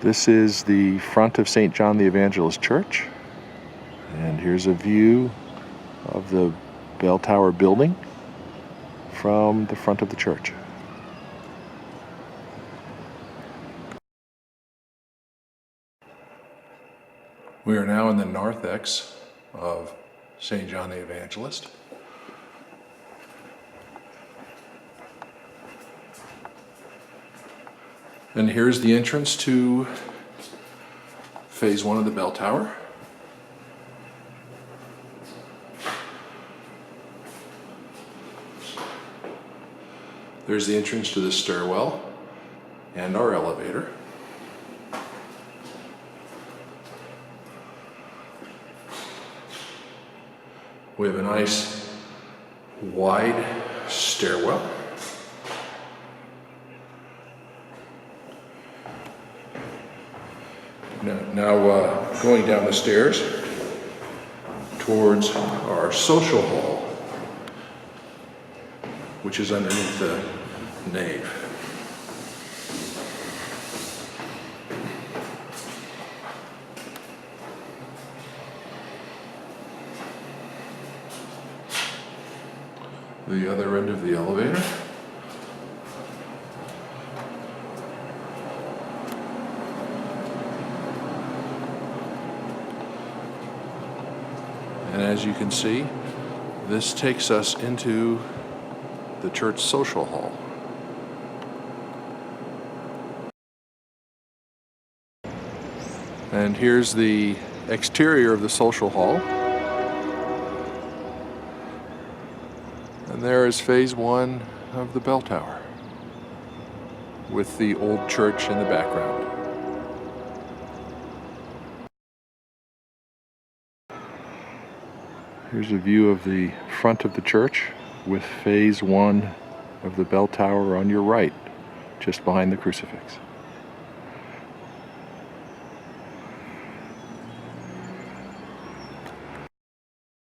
This is the front of St. John the Evangelist Church, and here's a view of the bell tower building from the front of the church. We are now in the narthex of St. John the Evangelist. And here's the entrance to phase 1 of the bell tower. There's the entrance to the stairwell and our elevator. We have a nice wide stairwell. Now going down the stairs towards our social hall, which is underneath the nave. The other end of the elevator. And as you can see, this takes us into the church social hall. And here's the exterior of the social hall. And there is phase 1 of the bell tower with the old church in the background. Here's a view of the front of the church with phase 1 of the bell tower on your right, just behind the crucifix.